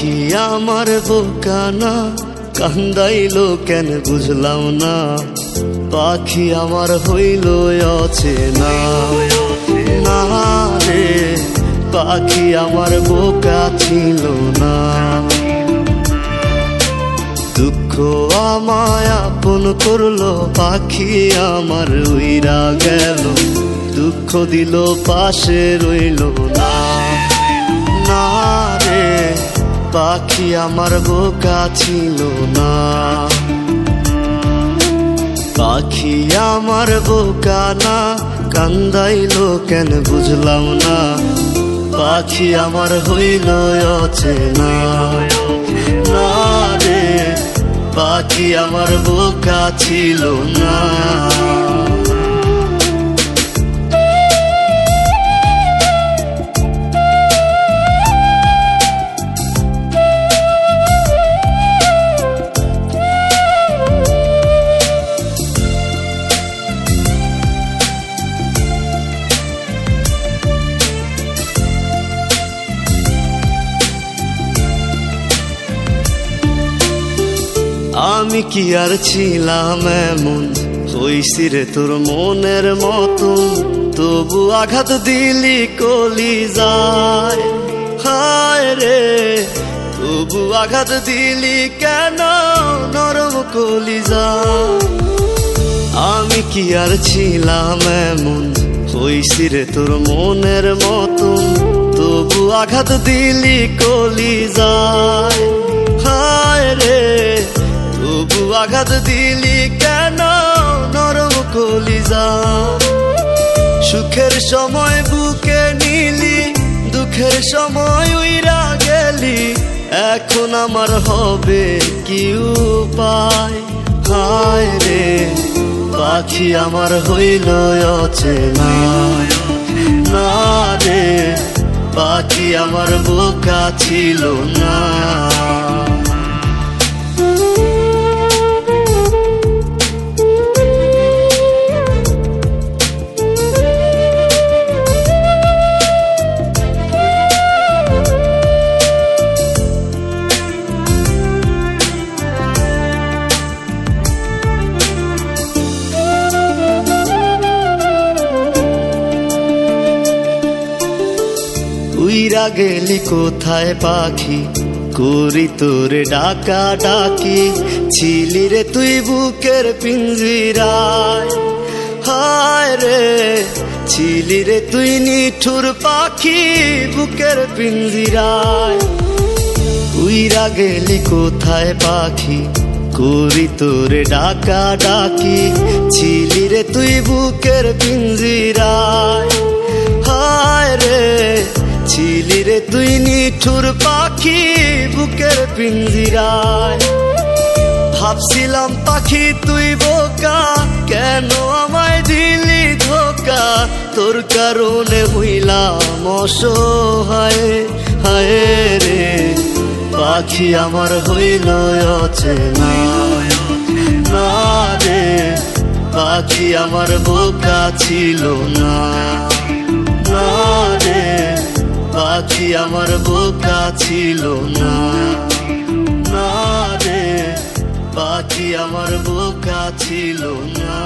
পাখি আমার বোকা না, কান্দাইলো কেন বুঝলাম না। পাখি আমার হইল অচেনা, না রে পাখি আমার বোকা ছিল না। দুঃখ আমায় আপন করলো, পাখি আমার উইরা গেল। দুঃখ দিল পাশে রইল না, না রে পাখি আমার বোকা ছিল না। পাখি আমার বোকা না, কান্দাইলো কেন বুঝলাম না। পাখি আমার হইল অচেনা, না রে পাখি আমার বোকা ছিল না। আমি কি আর ছিলাম এমন, হইছি রে তোর মনের মতন। তবু আঘাত দিলি কলিজায়, হায় রে তবু আঘাত দিলি কেন নরম কলিজায়। আমি কি আর ছিলাম এমন, হইছি রে তোর মনের মতন। তবু আঘাত দিলি কলিজায়, হায় রে তবু আঘাত দিলি কেন নরম কলিজায়। সুখের সময় বুকে নিলি, দুঃখের সময় উইরা গেলি। এখন আমার হবে কি উপায়, হায় রে পাখি আমার হইল অচেনা, না রে পাখি আমার বোকা ছিল না। উইরা গেলি কোথায় পাখি, করি তোরে ডাকা ডাকি। ছিলি রে তুই বুকের পিঞ্জিরায়, হায় রে ছিলি রে তুই নিঠুর পাখি বুকের পিঞ্জিরায়। উইরা গেলি কোথায় পাখি, করি তোরে ডাকা ডাকি। ছিলি রে তুই বুকের পিঞ্জিরায়, হায় রে ছিলি রে তুই নিঠুর পাখি বুকের পিঞ্জিরায়। ভাবছিলাম পাখি তুই বোকা, কেন আমায় দিলি ধোকা। তোর কারণে হইলাম অসহায়, হায় রে পাখি আমার হইল অচেনা, না রে পাখি আমার বোকা ছিল না, না রে পাখি আমার বোকা ছিল না, না রে পাখি আমার বোকা ছিল না।